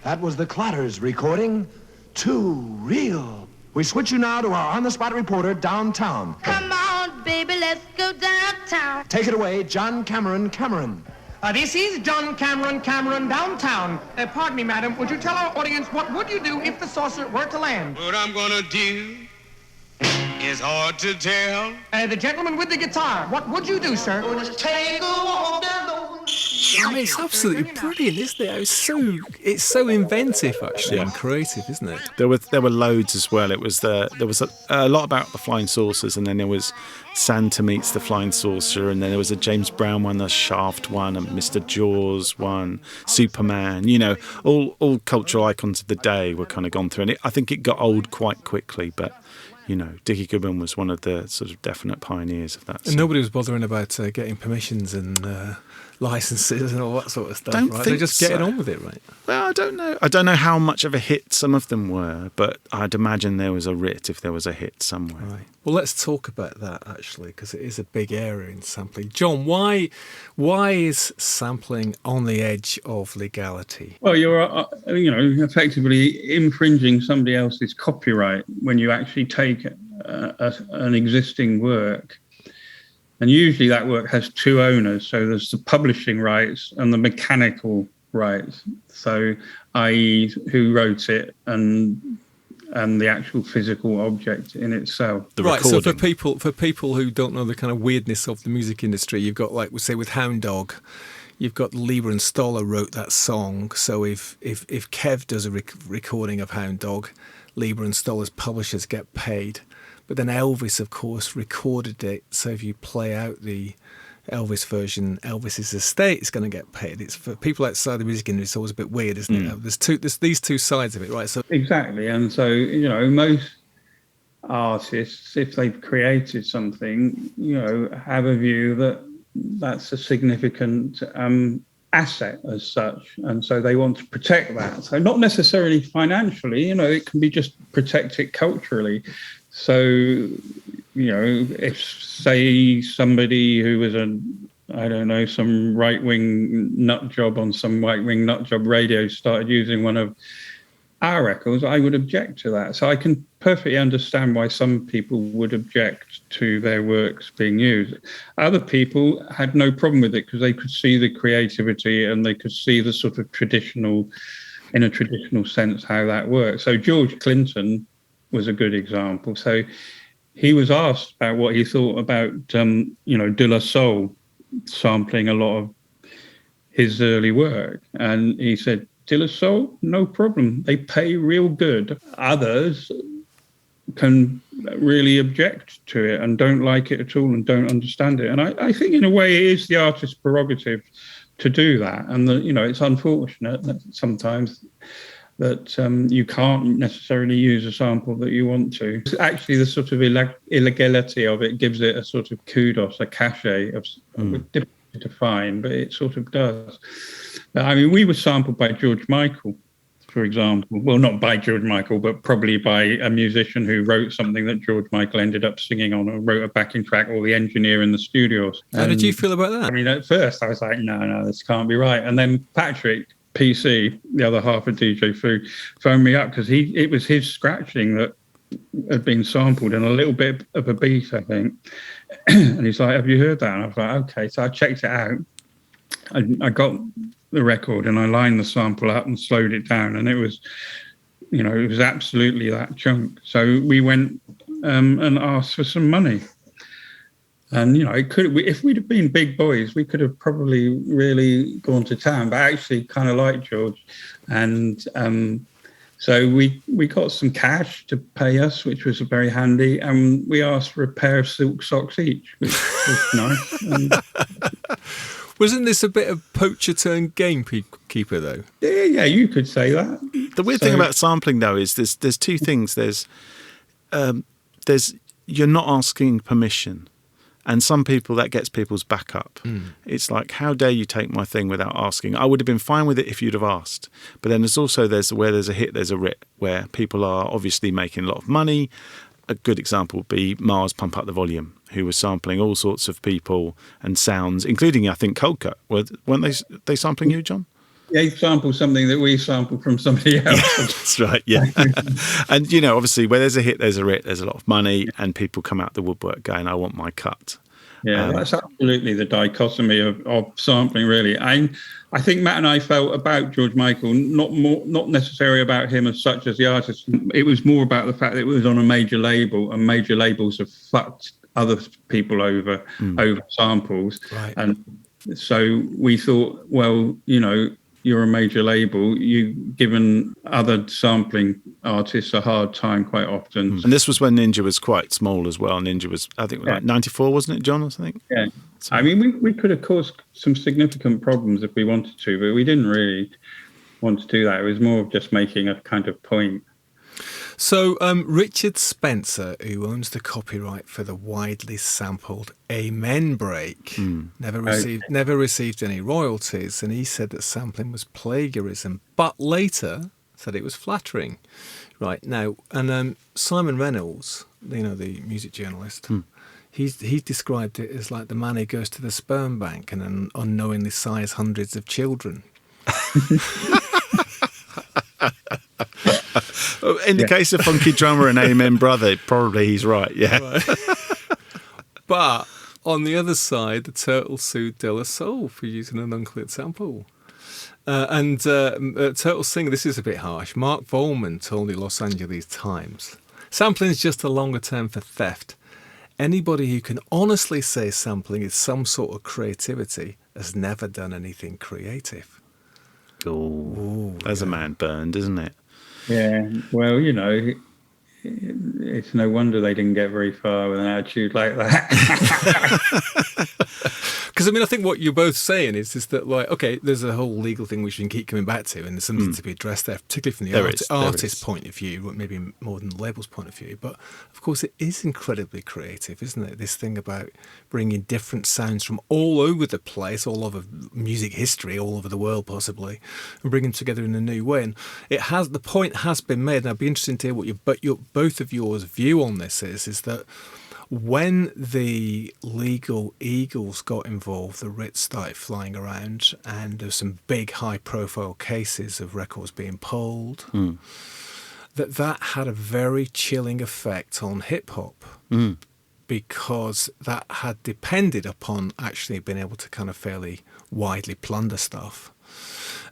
J: That was the Clatters recording Too Real. We switch you now to our on-the-spot reporter downtown.
H: Come on, baby, let's go downtown.
J: Take it away, John Cameron.
K: This is John Cameron downtown. Pardon me, madam. Would you tell our audience what would you do if the saucer were to land?
C: What I'm gonna do is hard to tell.
K: The gentleman with the guitar. What would you do, sir?
C: Just take a walk down the
A: It's absolutely brilliant, isn't it? It's so inventive, actually, and creative, isn't it?
E: There were loads as well. There was a lot about the flying saucers, and then there was Santa Meets the Flying Saucer, and then there was a James Brown one, a Shaft one, a Mr. Jaws one, Superman. All cultural icons of the day were kind of gone through, and I think it got old quite quickly, but. Dickie Goodman was one of the sort of definite pioneers of that.
A: And nobody was bothering about getting permissions and licenses and all that sort of stuff, right? They're just getting on with it, right?
E: Well, I don't know. I don't know how much of a hit some of them were, but I'd imagine there was a writ if there was a hit somewhere.
A: Right. Well, let's talk about that, actually, because it is a big area in sampling. Jon, why is sampling on the edge of legality?
D: Well, you're, effectively infringing somebody else's copyright when you actually take an existing work. And usually that work has 2 owners. So there's the publishing rights and the mechanical rights. So, i.e., who wrote it and the actual physical object in itself.
A: Right. So for people who don't know the kind of weirdness of the music industry, you've got, like we say with Hound Dog, you've got Lieber and Stoller wrote that song. So if Kev does a recording of Hound Dog, Lieber and Stoller's publishers get paid. But then Elvis, of course, recorded it. So if you play out the Elvis version, Elvis's estate is going to get paid. It's for people outside the music industry. It's always a bit weird, isn't it? There's these two sides of it, right? So
D: exactly, and so most artists, if they've created something, have a view that that's a significant asset as such, and so they want to protect that. So not necessarily financially, it can be just protect it culturally. So, if, say, somebody who was some right-wing nut job on some right-wing nut job radio started using one of our records, I would object to that. So I can perfectly understand why some people would object to their works being used. Other people had no problem with it because they could see the creativity and they could see the sort of in a traditional sense, how that works. So George Clinton was a good example. So he was asked about what he thought about, De La Soul sampling a lot of his early work. And he said, De La Soul, no problem. They pay real good. Others can really object to it and don't like it at all and don't understand it. And I think in a way it is the artist's prerogative to do that. And, it's unfortunate that sometimes that you can't necessarily use a sample that you want to. Actually, the sort of illegality of it gives it a sort of kudos, a cachet of difficult to define, but it sort of does. I mean, we were sampled by George Michael, for example. Well, not by George Michael, but probably by a musician who wrote something that George Michael ended up singing on, or wrote a backing track, or the engineer in the studios.
A: How did you feel about that?
D: I mean, at first I was like, no, this can't be right. And then Patrick PC, the other half of DJ Fu, phoned me up because it was his scratching that had been sampled in a little bit of a beat, I think. And he's like, have you heard that? And I was like, okay. So I checked it out. I got the record and I lined the sample up and slowed it down, and it was absolutely that chunk. So we went and asked for some money. And, if we'd have been big boys, we could have probably really gone to town, but I actually kind of like George. And so we got some cash to pay us, which was very handy. And we asked for a pair of silk socks each, which was nice. And
A: wasn't this a bit of poacher turned gamekeeper, though?
D: Yeah, you could say that.
E: The weird thing about sampling, though, is there's two things. There's you're not asking permission. And some people, that gets people's back up. It's like, how dare you take my thing without asking? I would have been fine with it if you'd have asked. But then there's where there's a hit, there's a rip, where people are obviously making a lot of money. A good example would be Mars Pump Up the Volume, who was sampling all sorts of people and sounds, including, I think, Coldcut. Weren't they sampling you, John?
D: They sampled something that we sampled from somebody else.
E: Yeah, that's right, yeah. And, obviously, where there's a hit, there's a rip, there's a lot of money, and people come out the woodwork going, I want my cut.
D: Yeah, that's absolutely the dichotomy of sampling, really. I think Matt and I felt about George Michael, not necessarily about him as such as the artist. It was more about the fact that it was on a major label, and major labels have fucked other people over samples. Right. And so we thought, well, you're a major label, you've given other sampling artists a hard time quite often.
E: And this was when Ninja was quite small as well. Ninja was, I think, like 94, wasn't it, John, or something?
D: Yeah. So. I mean, we could have caused some significant problems if we wanted to, but we didn't really want to do that. It was more of just making a kind of point.
A: So Richard Spencer, who owns the copyright for the widely sampled Amen break, never received any royalties, and he said that sampling was plagiarism, but later said it was flattering. Right now, and Simon Reynolds, the music journalist, he described it as like the man who goes to the sperm bank and unknowingly size hundreds of children.
E: In the case of Funky Drummer and Amen Brother, probably he's right, yeah. Right.
A: But on the other side, the Turtles sued De La Soul for using an uncleared sample. Total Singer, this is a bit harsh. Mark Volman told the Los Angeles Times, sampling is just a longer term for theft. Anybody who can honestly say sampling is some sort of creativity has never done anything creative.
E: Ooh, there's a man burned, isn't it?
D: Yeah, well, you know, it's no wonder they didn't get very far with an attitude like that.
A: Because, I mean, I think what you're both saying is that, like, okay, there's a whole legal thing which we can keep coming back to, and there's something to be addressed there, particularly from the artist's point of view, maybe more than the label's point of view. But, of course, it is incredibly creative, isn't it? This thing about bringing different sounds from all over the place, all over music history, all over the world, possibly, and bringing them together in a new way. And the point has been made, and I'd be interested to hear what both of yours view on this is that when the legal eagles got involved, the writs started flying around, and there were some big high-profile cases of records being pulled. That had a very chilling effect on hip-hop, because that had depended upon actually being able to kind of fairly widely plunder stuff.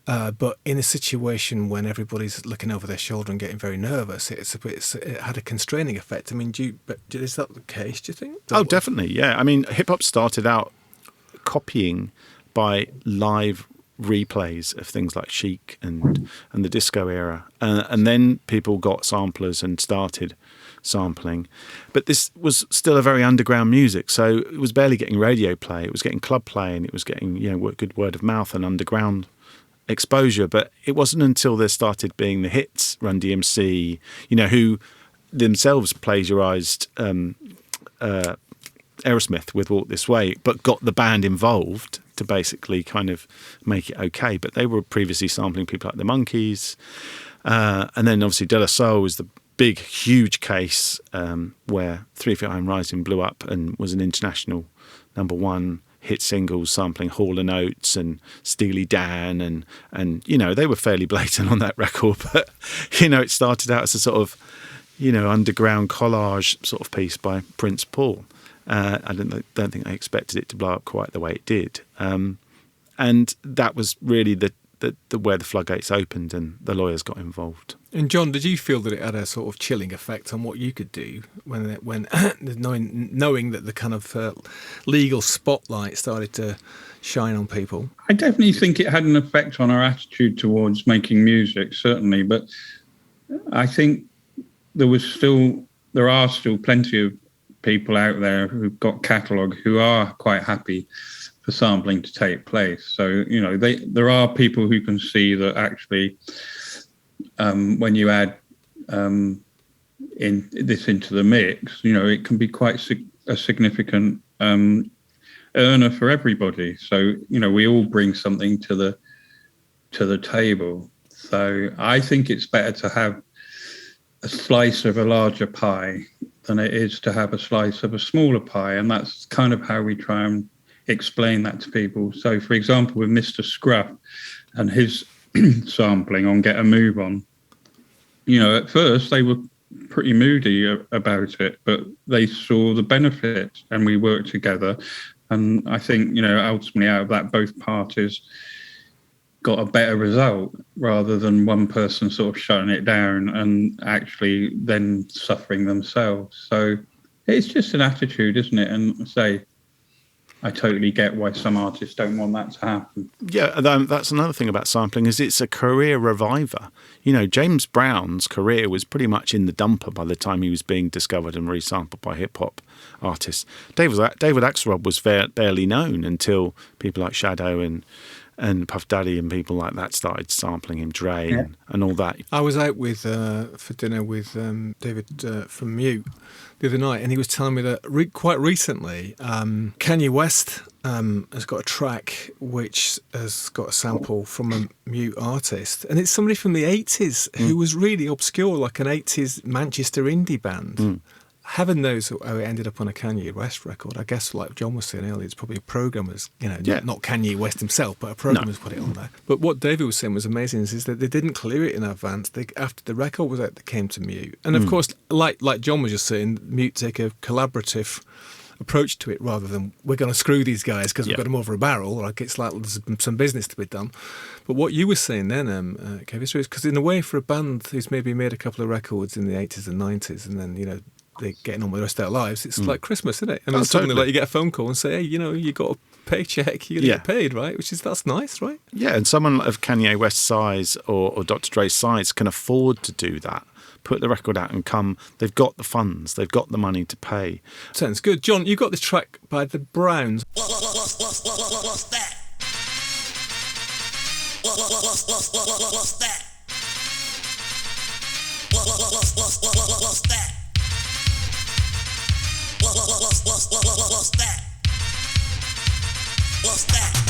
A: But in a situation when everybody's looking over their shoulder and getting very nervous, it had a constraining effect. I mean, is that the case, do you think?
E: Definitely, yeah. I mean, hip-hop started out copying by live replays of things like Chic and the disco era. And then people got samplers and started sampling. But this was still a very underground music, so it was barely getting radio play. It was getting club play, and it was getting, good word of mouth and underground exposure. But it wasn't until there started being the hits, Run DMC, who themselves plagiarized Aerosmith with Walk This Way, but got the band involved to basically kind of make it okay. But they were previously sampling people like the Monkees, and then obviously De La Soul was the big, huge case where 3 Feet High and Rising blew up and was an international #1 hit singles, sampling Hall & Oates and Steely Dan, and they were fairly blatant on that record, but it started out as a sort of underground collage sort of piece by Prince Paul. I don't think they expected it to blow up quite the way it did, and that was really the where the floodgates opened and the lawyers got involved.
A: And Jon, did you feel that it had a sort of chilling effect on what you could do when knowing that the kind of legal spotlight started to shine on people?
D: I definitely think it had an effect on our attitude towards making music, certainly. But I think there are still plenty of people out there who've got catalogue who are quite happy for sampling to take place. So, there are people who can see that actually when you add into the mix, it can be quite a significant earner for everybody. So, we all bring something to the table. So I think it's better to have a slice of a larger pie than it is to have a slice of a smaller pie. And that's kind of how we try and explain that to people. So, for example, with Mr. Scruff and his sampling on Get a Move On, at first they were pretty moody about it, but they saw the benefit and we worked together. And I think, ultimately out of that, both parties got a better result rather than one person sort of shutting it down and actually then suffering themselves. So it's just an attitude, isn't it? And I totally get why some artists don't want that to happen.
E: Yeah, that's another thing about sampling, is it's a career reviver. James Brown's career was pretty much in the dumper by the time he was being discovered and resampled by hip-hop artists. David Axelrod was barely known until people like Shadow and Puff Daddy and people like that started sampling him, Dre and all that.
A: I was out with for dinner with David from Mute the other night, and he was telling me that quite recently Kanye West has got a track which has got a sample from a Mute artist, and it's somebody from the 80s who was really obscure, like an 80s Manchester indie band. Heaven knows how it ended up on a Kanye West record. I guess, like Jon was saying earlier, it's probably a programmer's, not Kanye West himself, but a programmer's put it on there. But what David was saying was amazing is that they didn't clear it in advance. After the record was out, they came to Mute. And of course, like Jon was just saying, Mute take a collaborative approach to it rather than we're going to screw these guys because we've got them over a barrel. Like it's like there's some business to be done. But what you were saying then, Kev, is because in a way for a band who's maybe made a couple of records in the 80s and 90s and then, they're getting on with the rest of their lives, it's like Christmas, isn't it? I mean, suddenly like you get a phone call and say, hey, you got a paycheck, you're going to get paid, right? That's nice, right?
E: Yeah, and someone of Kanye West's size or Dr. Dre's size can afford to do that. Put the record out and come. They've got the funds. They've got the money to pay.
A: Sounds good. Jon, you got this track by the Browns.
C: What's that? What's that? What's that? What's that? What's that? What's that? What's that? What's that? What's that? What's that? What's that?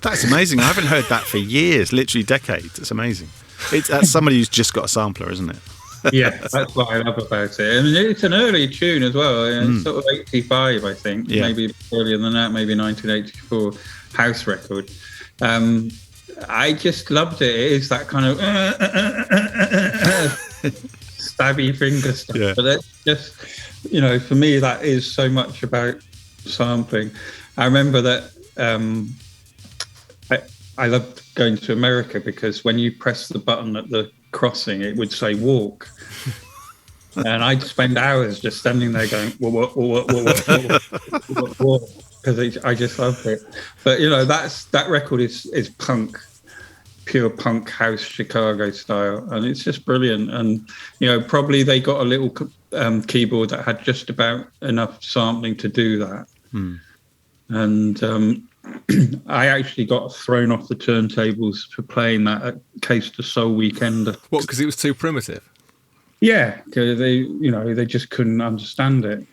E: That's amazing. I haven't heard that for years, literally decades. It's amazing. That's somebody who's just got a sampler, isn't it?
D: Yeah, that's what I love about it. I mean, it's an early tune as well. It's sort of 85, I think.
E: Yeah.
D: Maybe earlier than that, maybe 1984 house record. I just loved it. It is that kind of stabby finger stuff.
E: Yeah.
D: But it's just, for me, that is so much about sampling. I remember that I loved going to America because when you press the button at the crossing, it would say walk. And I'd spend hours just standing there going, walk, because I just loved it. But, that record is punk, pure punk house Chicago style. And it's just brilliant. And, probably they got a little keyboard that had just about enough sampling to do that. And I actually got thrown off the turntables for playing that at Case to Soul Weekender.
A: What, because it was too primitive?
D: Yeah, because they just couldn't understand it.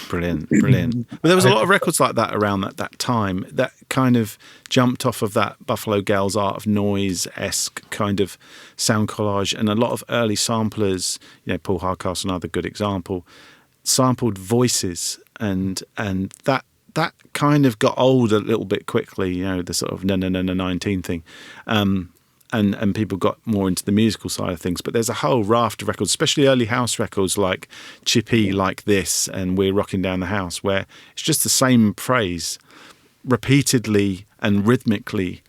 E: Brilliant. But there was a lot of records like that around that time that kind of jumped off of that Buffalo Gals Art of Noise-esque kind of sound collage, and a lot of early samplers, Paul Hardcastle, another good example, sampled voices, and that kind of got old a little bit quickly, the sort of 19 thing. And people got more into the musical side of things. But there's a whole raft of records, especially early house records like Chippy Like This and We're Rocking Down the House, where it's just the same phrase repeatedly and rhythmically,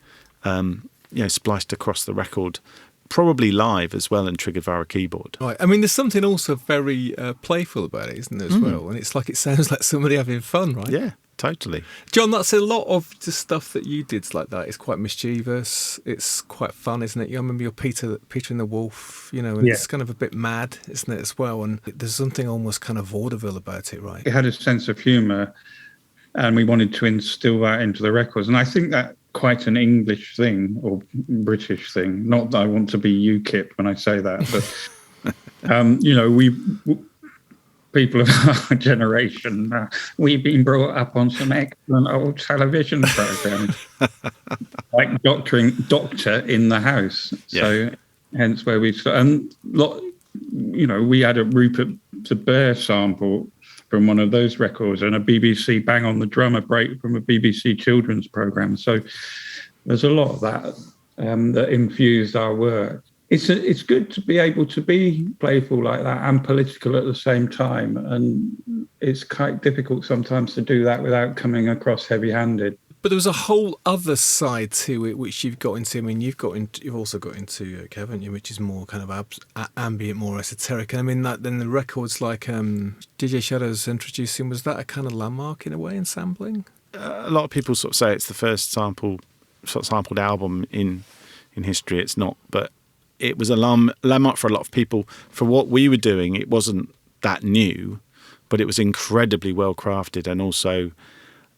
E: spliced across the record, probably live as well and triggered via a keyboard.
A: Right. I mean, there's something also very playful about it, isn't there, as well? And it's like it sounds like somebody having fun, right?
E: Yeah. Totally.
A: Jon, that's a lot of the stuff that you did like that. It's quite mischievous. It's quite fun, isn't it? I remember your Peter and the Wolf, and it's kind of a bit mad, isn't it, as well? And there's something almost kind of vaudeville about it, right?
D: It had a sense of humour, and we wanted to instill that into the records. And I think that quite an English thing or British thing. Not that I want to be UKIP when I say that, but, people of our generation, we've been brought up on some excellent old television programs, like Doctor in the House. Yeah. So, hence where we we had a Rupert the Bear sample from one of those records and a BBC Bang on the Drummer break from a BBC children's program. So, there's a lot of that that infused our work. It's good to be able to be playful like that and political at the same time. And it's quite difficult sometimes to do that without coming across heavy-handed.
A: But there was a whole other side to it which you've got into. I mean, you've also got into, Kev, haven't you, which is more kind of ambient, more esoteric. And I mean, then the records like DJ Shadow's introducing, was that a kind of landmark in a way in sampling?
E: A lot of people sort of say it's the first sampled album in history. It's not, but it was a landmark for a lot of people. For what we were doing, it wasn't that new, but it was incredibly well crafted, and also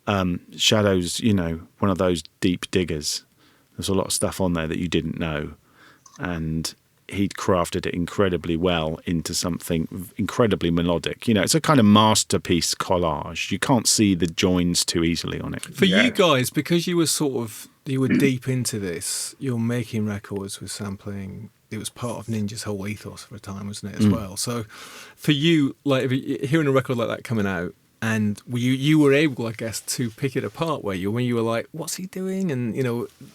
E: Shadow's, one of those deep diggers. There's a lot of stuff on there that you didn't know, and he'd crafted it incredibly well into something incredibly melodic. It's a kind of masterpiece collage. You can't see the joins too easily on it.
A: For you guys, because you were deep into this, you're making records with sampling. It was part of Ninja's whole ethos for a time, wasn't it, as well? So for you, like, if you're hearing a record like that coming out, and you were able, I guess, to pick it apart, when you were like, what's he doing? And,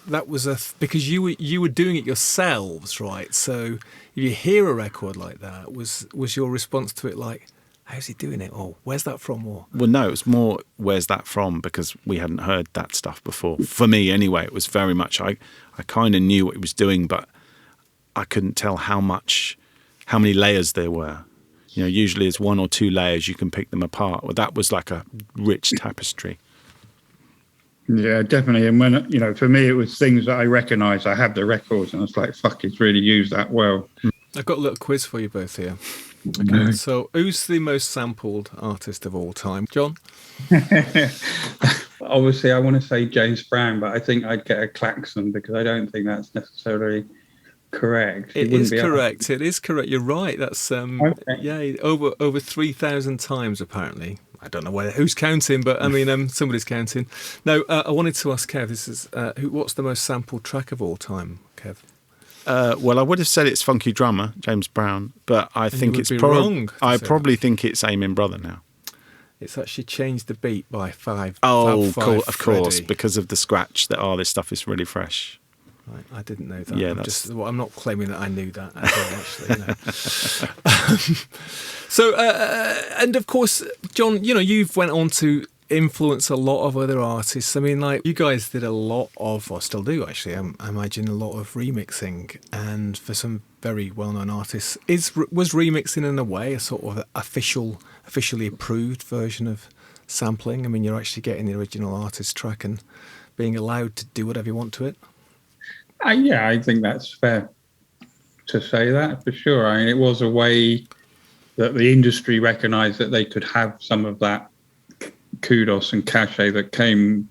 A: that was because you were doing it yourselves, right? So if you hear a record like that, was your response to it like, how's he doing it? Or where's that from? Or
E: well, no, it was more, where's that from? Because we hadn't heard that stuff before. For me, anyway, it was very much, I kind of knew what he was doing, but I couldn't tell how many layers there were. Usually it's 1 or 2 layers, you can pick them apart. Well, that was like a rich tapestry.
D: Yeah, definitely. And when, for me, it was things that I recognised. I have the records, and it's like, fuck, he's really used that well.
A: I've got a little quiz for you both here. Okay, so who's the most sampled artist of all time? Jon?
D: Obviously, I want to say James Brown, but I think I'd get a klaxon because I don't think that's necessarily correct.
A: It is correct. It is correct. You're right. That's over 3,000 times apparently. I don't know who's counting, but I mean somebody's counting. Now I wanted to ask Kev. This is what's the most sampled track of all time, Kev?
E: Well, I would have said it's Funky Drummer, James Brown, but I think it's
A: wrong.
E: I probably think it's Amen Brother now.
A: It's actually changed the beat by 5.
E: Oh,
A: cool,
E: of course, because of the scratch. That this stuff is really fresh.
A: Right, I didn't know that.
E: Yeah,
A: I'm not claiming that I knew that at all, actually. So, and of course, Jon, you've went on to influence a lot of other artists. I mean, like, you guys did a lot of, or still do actually, I imagine, a lot of remixing, and for some very well-known artists, was remixing in a way a sort of officially approved version of sampling? I mean, you're actually getting the original artist track and being allowed to do whatever you want to it.
D: Yeah, I think that's fair to say that, for sure. I mean, it was a way that the industry recognised that they could have some of that kudos and cachet that came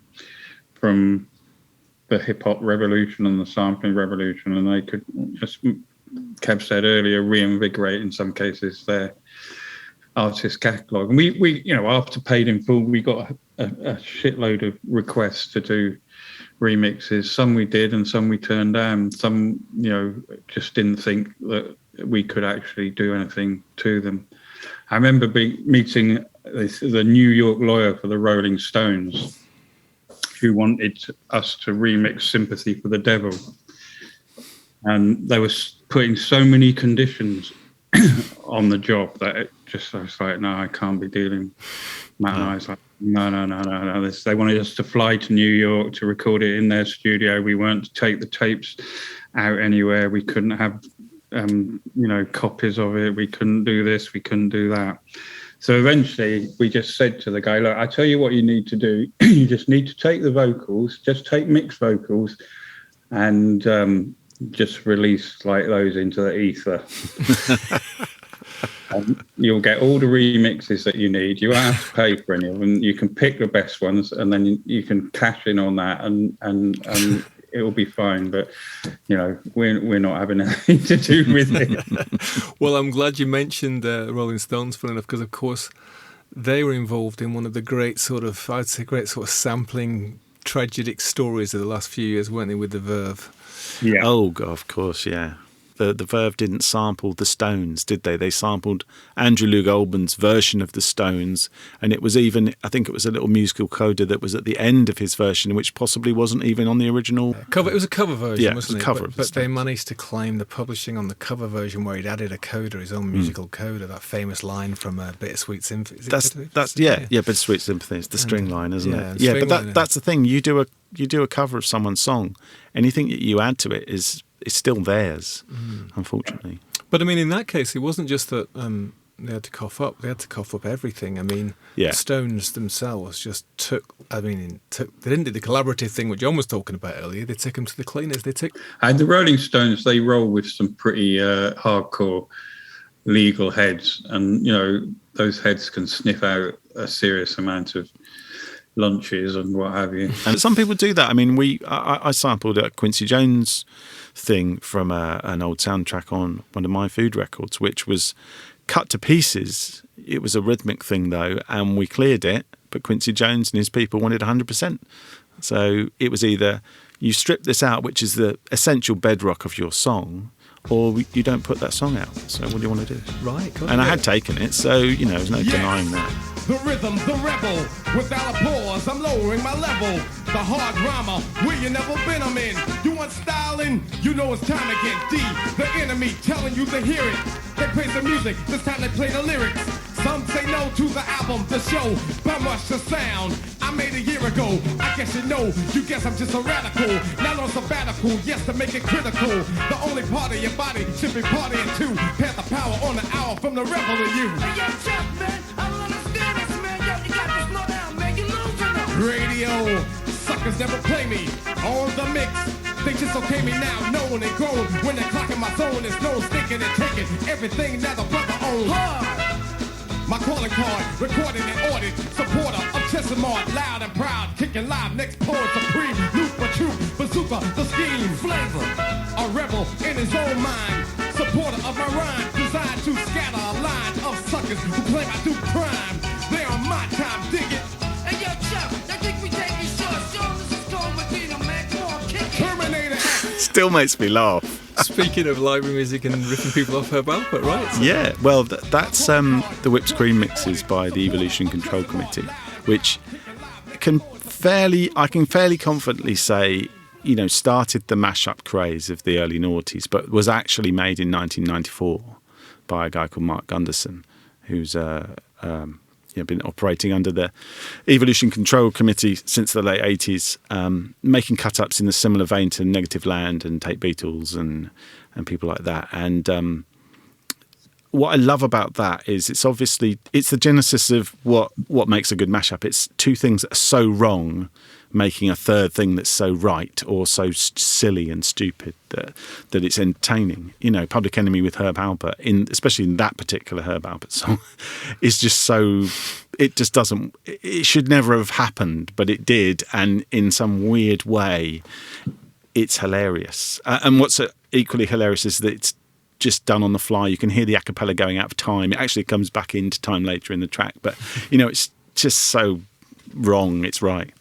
D: from the hip-hop revolution and the sampling revolution, and they could, as Kev said earlier, reinvigorate, in some cases, their artist catalogue. And we after Paid in Full, we got a shitload of requests to do remixes. Some we did and some we turned down. Some, just didn't think that we could actually do anything to them. I remember meeting the New York lawyer for the Rolling Stones, who wanted us to remix Sympathy for the Devil. And they were putting so many conditions on the job that I was like, no, I can't be dealing. Matt and I was like, no. They wanted us to fly to New York to record it in their studio. We weren't to take the tapes out anywhere. We couldn't have, copies of it. We couldn't do this. We couldn't do that. So eventually we just said to the guy, look, I tell you what you need to do. You just need to take the vocals, just take mixed vocals and just release like those into the ether. And you'll get all the remixes that you need. You won't have to pay for any of them. You can pick the best ones, and then you can cash in on that, and it will be fine. But we're not having anything to do with it.
A: Well, I'm glad you mentioned Rolling Stones, fun enough, because of course they were involved in one of the great sort of sampling tragic stories of the last few years, weren't they, with the Verve?
E: Yeah. Oh, God, of course, yeah. The Verve didn't sample the Stones, did they? They sampled Andrew Loog Oldham's version of the Stones, and it was even, I think it was a little musical coda that was at the end of his version, which possibly wasn't even on the original.
A: Cover. It was a cover version, wasn't it?
E: Cover of the
A: but they managed to claim the publishing on the cover version where he'd added a coda, his own musical coda, that famous line from Bittersweet Sympathy.
E: Bittersweet Sympathy. It's the string line, isn't it? Yeah, but that's the thing. You do a cover of someone's song. Anything that you add to it is still theirs, unfortunately.
A: But I mean, in that case, it wasn't just that They had to cough up. They had to cough up everything. I mean,
E: Yeah.
A: the Stones themselves just took. I mean, they didn't do the collaborative thing which Jon was talking about earlier. They took them to the cleaners. They took.
D: And the Rolling Stones, they roll with some pretty hardcore legal heads, and those heads can sniff out a serious amount of lunches and what have you.
E: And some people do that. I mean, I sampled a Quincy Jones thing from an old soundtrack on one of my food records, which was cut to pieces. It was a rhythmic thing though, and we cleared it, but Quincy Jones and his people wanted 100%. So it was either you strip this out, which is the essential bedrock of your song, or you don't put that song out. So what do you want to do?
A: Right.
E: And I had taken it, so there's no denying that.
K: The rhythm, the rebel, without a pause, I'm lowering my level. The hard rhymer, where you never been, I'm in. You want styling? You know it's time to get deep. The enemy telling you to hear it. They praise the music, this time they play the lyrics. Some say no to the album, the show, but much the sound I made a year ago. I guess you guess I'm just a radical. Not on sabbatical, yes, to make it critical. The only part of your body should be partying too. Pass the power on the hour from the rebel to you.
H: Hey, yo, Chuck, man, I don't understand this, man. Yo, you got to slow down, man. You're losing them.
K: Radio, suckers never play me on the mix. They just okay me now, known and grown. When they're clocking my zone, it's no stinking and taking everything that the brother owns. My calling card, recorded and ordered. Supporter of Chesimard, loud and proud. Kicking live, next poet supreme. Loop for truth, bazooka, the scheme. Flavor, a rebel in his own mind. Supporter of my rhyme, designed to scatter a line of suckers who claim I do crime. They on my time, dig it.
H: Hey, yo, Chuck, I think we take it short. Show this is Cold Medina, man. Come on, kick it.
K: Terminator.
E: Still makes me laugh.
A: Speaking of library music and ripping people off Herb Alpert, right?
E: Yeah, well, that's the Whipped Cream mixes by the Evolution Control Committee, which I can fairly confidently say, started the mashup craze of the early noughties, but was actually made in 1994 by a guy called Mark Gunderson, who's been operating under the Evolution Control Committee since the late 80s, making cut-ups in a similar vein to Negative Land and Take Beatles and people like that. And what I love about that is it's the genesis of what makes a good mashup. It's two things that are so wrong, making a third thing that's so right or so silly and stupid that it's entertaining. Public Enemy with Herb Alpert, especially in that particular Herb Alpert song, is just so. It just doesn't. It should never have happened, but it did, and in some weird way, it's hilarious. And what's equally hilarious is that it's just done on the fly. You can hear the a cappella going out of time. It actually comes back into time later in the track, but it's just so wrong. It's right.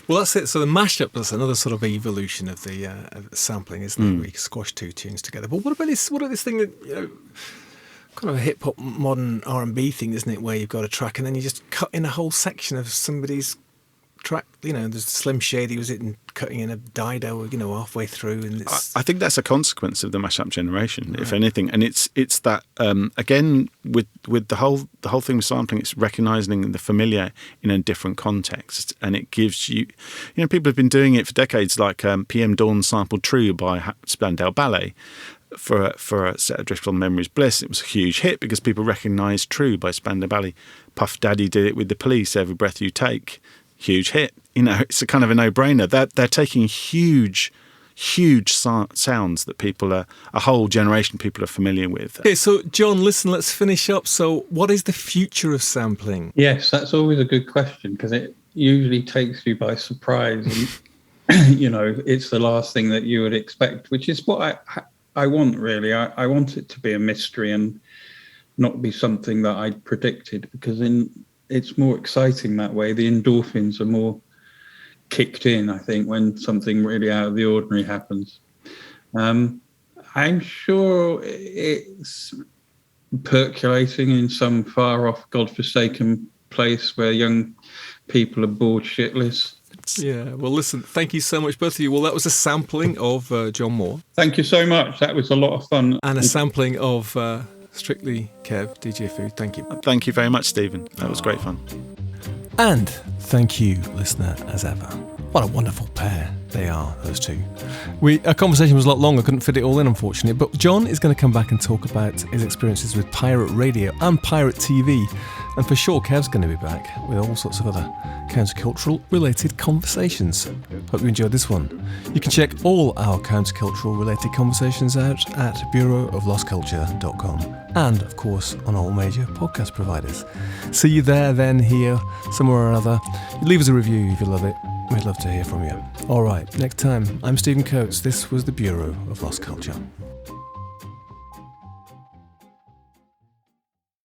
A: Well, that's it. So the mashup, that's another sort of evolution of the sampling, isn't it? We squash two tunes together. But what about this thing that, kind of a hip-hop modern R&B thing, isn't it, where you've got a track and then you just cut in a whole section of somebody's track. There's Slim Shady was cutting in a Dido, halfway through. And
E: I think that's a consequence of the mashup generation, if anything. And it's that, again, with the whole thing with sampling, it's recognising the familiar in a different context. And it gives you, people have been doing it for decades, like PM Dawn sampled True by Spandau Ballet. For a set of Driftwell Memories Bliss, it was a huge hit because people recognised True by Spandau Ballet. Puff Daddy did it with The Police, Every Breath You Take. Huge hit. It's a kind of a no-brainer. They're taking huge sounds that a whole generation of people are familiar with.
A: Okay, so Jon, listen, let's finish up. So what is the future of sampling?
D: Yes, that's always a good question because it usually takes you by surprise. And, it's the last thing that you would expect, which is what I want, really. I want it to be a mystery and not be something that I predicted because it's more exciting that way. The endorphins are more kicked in, I think, when something really out of the ordinary happens. I'm sure it's percolating in some far-off, godforsaken place where young people are bored shitless.
A: Yeah, well, listen, thank you so much, both of you. Well, that was a sampling of Jon More.
D: Thank you so much. That was a lot of fun.
A: And a sampling of Strictly Kev, DJ Food. Thank you.
E: Thank you very much, Stephen. That was great fun.
A: And thank you, listener, as ever. What a wonderful pair they are, those two. Our conversation was a lot longer, couldn't fit it all in, unfortunately, but Jon is going to come back and talk about his experiences with pirate radio and pirate TV, and for sure Kev's going to be back with all sorts of other countercultural related conversations. Hope you enjoyed this one. You can check all our countercultural related conversations out at bureauoflostculture.com and, of course, on all major podcast providers. See you there, then, here, somewhere or other. Leave us a review if you love it. We'd love to hear from you. All right, next time, I'm Stephen Coates. This was the Bureau of Lost Culture.